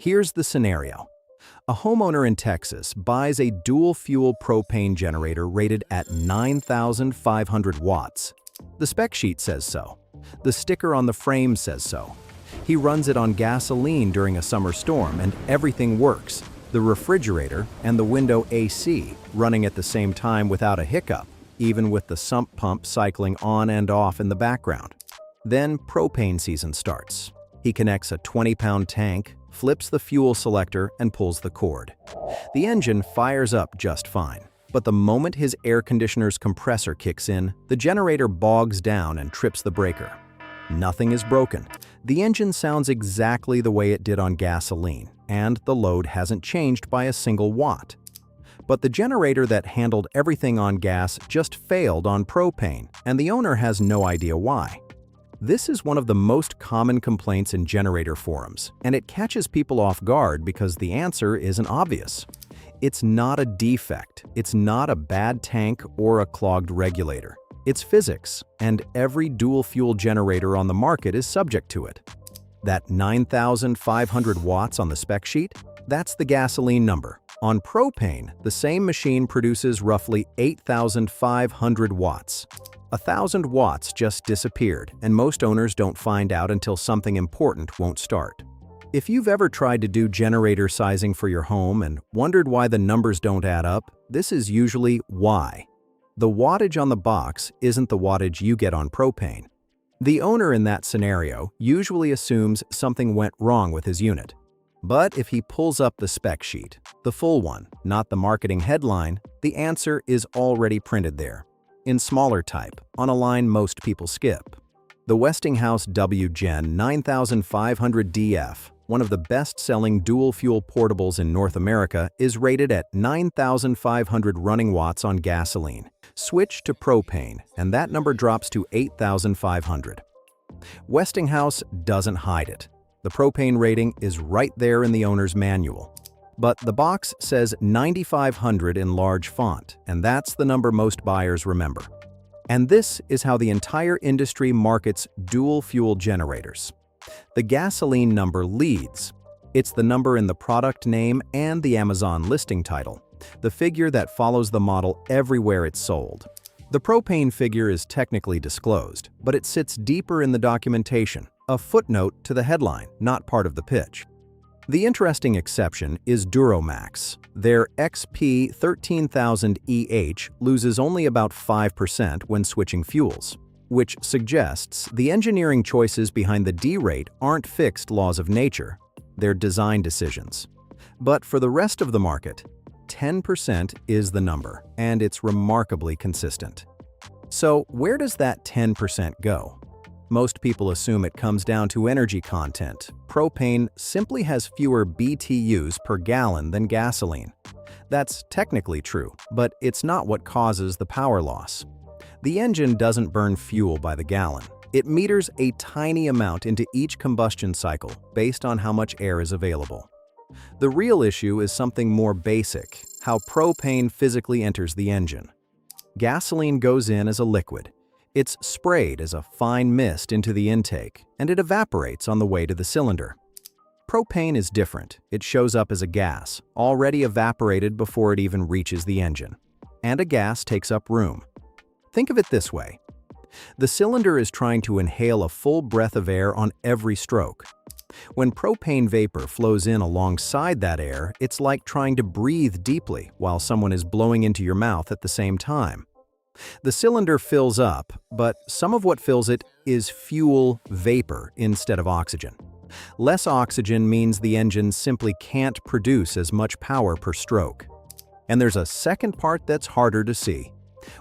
Here's the scenario. A homeowner in Texas buys a dual-fuel propane generator rated at 9,500 watts. The spec sheet says so. The sticker on the frame says so. He runs it on gasoline during a summer storm and everything works. The refrigerator and the window AC running at the same time without a hiccup, even with the sump pump cycling on and off in the background. Then propane season starts. He connects a 20-pound tank, flips the fuel selector, and pulls the cord. The engine fires up just fine, but the moment his air conditioner's compressor kicks in, the generator bogs down and trips the breaker. Nothing is broken. The engine sounds exactly the way it did on gasoline, and the load hasn't changed by a single watt. But the generator that handled everything on gas just failed on propane, and the owner has no idea why. This is one of the most common complaints in generator forums, and it catches people off guard because the answer isn't obvious. It's not a defect, it's not a bad tank or a clogged regulator. It's physics, and every dual-fuel generator on the market is subject to it. That 9,500 watts on the spec sheet? That's the gasoline number. On propane, the same machine produces roughly 8,500 watts. 1,000 watts just disappeared, and most owners don't find out until something important won't start. If you've ever tried to do generator sizing for your home and wondered why the numbers don't add up, this is usually why. The wattage on the box isn't the wattage you get on propane. The owner in that scenario usually assumes something went wrong with his unit. But if he pulls up the spec sheet, the full one, not the marketing headline, the answer is already printed there, in smaller type, on a line most people skip. The Westinghouse W-Gen 9500DF, one of the best-selling dual-fuel portables in North America, is rated at 9,500 running watts on gasoline. Switch to propane, and that number drops to 8,500. Westinghouse doesn't hide it. The propane rating is right there in the owner's manual. But the box says 9,500 in large font, and that's the number most buyers remember. And this is how the entire industry markets dual-fuel generators. The gasoline number leads. It's the number in the product name and the Amazon listing title, the figure that follows the model everywhere it's sold. The propane figure is technically disclosed, but it sits deeper in the documentation, a footnote to the headline, not part of the pitch. The interesting exception is Duramax. Their XP 13000EH loses only about 5% when switching fuels, which suggests the engineering choices behind the derate aren't fixed laws of nature, they're design decisions. But for the rest of the market, 10% is the number, and it's remarkably consistent. So where does that 10% go? Most people assume it comes down to energy content. Propane simply has fewer BTUs per gallon than gasoline. That's technically true, but it's not what causes the power loss. The engine doesn't burn fuel by the gallon. It meters a tiny amount into each combustion cycle based on how much air is available. The real issue is something more basic, how propane physically enters the engine. Gasoline goes in as a liquid. It's sprayed as a fine mist into the intake, and it evaporates on the way to the cylinder. Propane is different. It shows up as a gas, already evaporated before it even reaches the engine. And a gas takes up room. Think of it this way. The cylinder is trying to inhale a full breath of air on every stroke. When propane vapor flows in alongside that air, it's like trying to breathe deeply while someone is blowing into your mouth at the same time. The cylinder fills up, but some of what fills it is fuel vapor instead of oxygen. Less oxygen means the engine simply can't produce as much power per stroke. And there's a second part that's harder to see.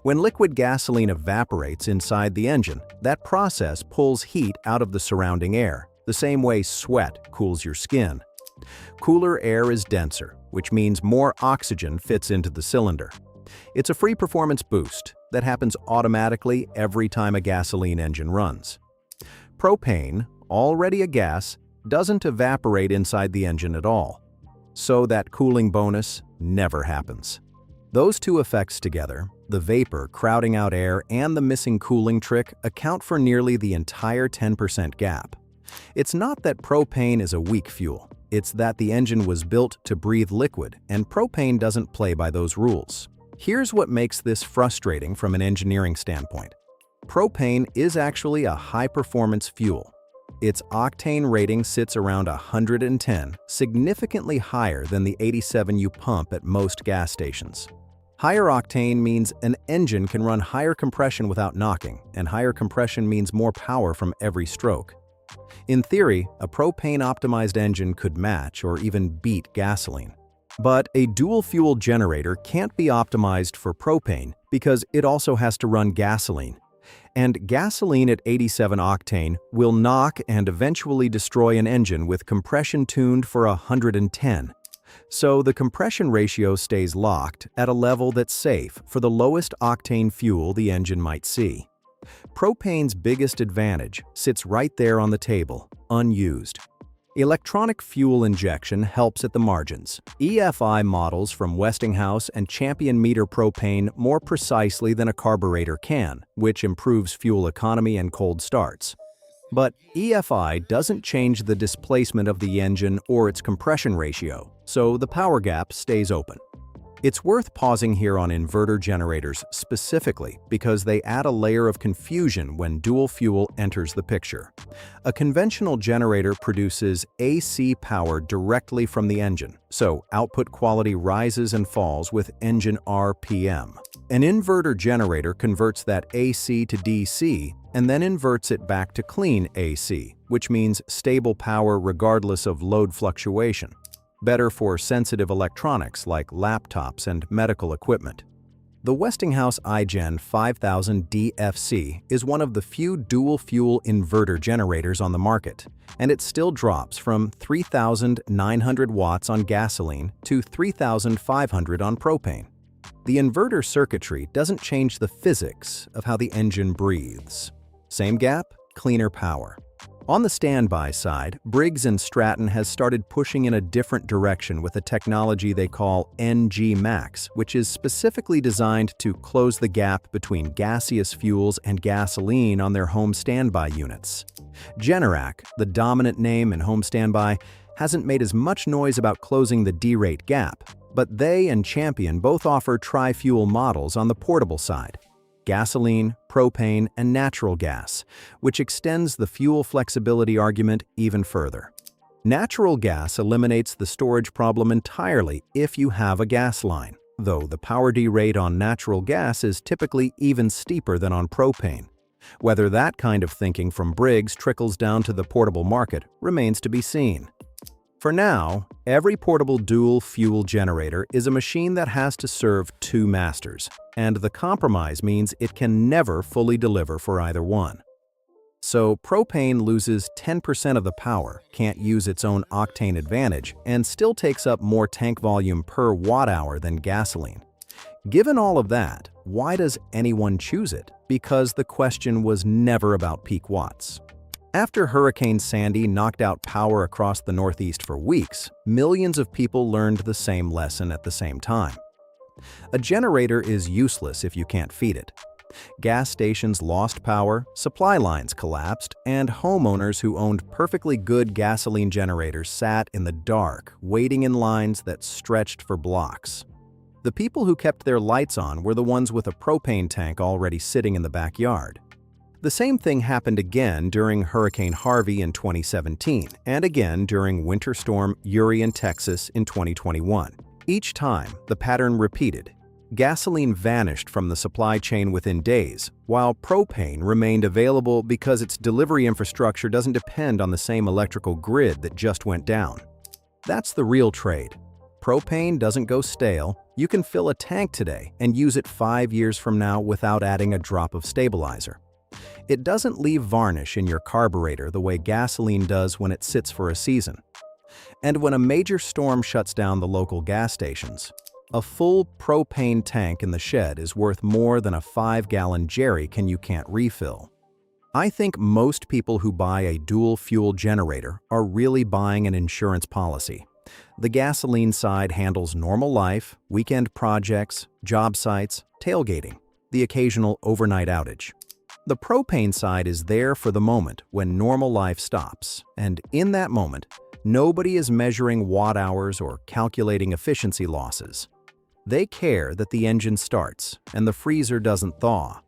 When liquid gasoline evaporates inside the engine, that process pulls heat out of the surrounding air, the same way sweat cools your skin. Cooler air is denser, which means more oxygen fits into the cylinder. It's a free performance boost that happens automatically every time a gasoline engine runs. Propane, already a gas, doesn't evaporate inside the engine at all. So that cooling bonus never happens. Those two effects together, the vapor crowding out air and the missing cooling trick, account for nearly the entire 10% gap. It's not that propane is a weak fuel. It's that the engine was built to breathe liquid, and propane doesn't play by those rules. Here's what makes this frustrating from an engineering standpoint. Propane is actually a high-performance fuel. Its octane rating sits around 110, significantly higher than the 87 you pump at most gas stations. Higher octane means an engine can run higher compression without knocking, and higher compression means more power from every stroke. In theory, a propane-optimized engine could match or even beat gasoline. But a dual-fuel generator can't be optimized for propane because it also has to run gasoline. And gasoline at 87 octane will knock and eventually destroy an engine with compression tuned for 110. So the compression ratio stays locked at a level that's safe for the lowest octane fuel the engine might see. Propane's biggest advantage sits right there on the table, unused. Electronic fuel injection helps at the margins. EFI models from Westinghouse and champion meter propane more precisely than a carburetor can, which improves fuel economy and cold starts. But EFI doesn't change the displacement of the engine or its compression ratio, so the power gap stays open. It's worth pausing here on inverter generators specifically because they add a layer of confusion when dual fuel enters the picture. A conventional generator produces AC power directly from the engine, so output quality rises and falls with engine RPM. An inverter generator converts that AC to DC and then inverts it back to clean AC, which means stable power regardless of load fluctuation. Better for sensitive electronics like laptops and medical equipment. The Westinghouse iGen 5000 DFC is one of the few dual-fuel inverter generators on the market, and it still drops from 3,900 watts on gasoline to 3,500 on propane. The inverter circuitry doesn't change the physics of how the engine breathes. Same gap, cleaner power. On the standby side, Briggs & Stratton has started pushing in a different direction with a technology they call NG Max, which is specifically designed to close the gap between gaseous fuels and gasoline on their home standby units. Generac, the dominant name in home standby, hasn't made as much noise about closing the derate gap, but they and Champion both offer tri-fuel models on the portable side. Gasoline, propane, and natural gas, which extends the fuel flexibility argument even further. Natural gas eliminates the storage problem entirely if you have a gas line, though the power derate on natural gas is typically even steeper than on propane. Whether that kind of thinking from Briggs trickles down to the portable market remains to be seen. For now, every portable dual-fuel generator is a machine that has to serve two masters, and the compromise means it can never fully deliver for either one. So propane loses 10% of the power, can't use its own octane advantage, and still takes up more tank volume per watt-hour than gasoline. Given all of that, why does anyone choose it? Because the question was never about peak watts. After Hurricane Sandy knocked out power across the Northeast for weeks, millions of people learned the same lesson at the same time. A generator is useless if you can't feed it. Gas stations lost power, supply lines collapsed, and homeowners who owned perfectly good gasoline generators sat in the dark, waiting in lines that stretched for blocks. The people who kept their lights on were the ones with a propane tank already sitting in the backyard. The same thing happened again during Hurricane Harvey in 2017, and again during Winter Storm Uri in Texas in 2021. Each time, the pattern repeated. Gasoline vanished from the supply chain within days, while propane remained available because its delivery infrastructure doesn't depend on the same electrical grid that just went down. That's the real trade. Propane doesn't go stale. You can fill a tank today and use it 5 years from now without adding a drop of stabilizer. It doesn't leave varnish in your carburetor the way gasoline does when it sits for a season. And when a major storm shuts down the local gas stations, a full propane tank in the shed is worth more than a 5-gallon jerrycan you can't refill. I think most people who buy a dual-fuel generator are really buying an insurance policy. The gasoline side handles normal life, weekend projects, job sites, tailgating, the occasional overnight outage. The propane side is there for the moment when normal life stops, and in that moment, Nobody is measuring watt hours or calculating efficiency losses. They care that the engine starts and the freezer doesn't thaw.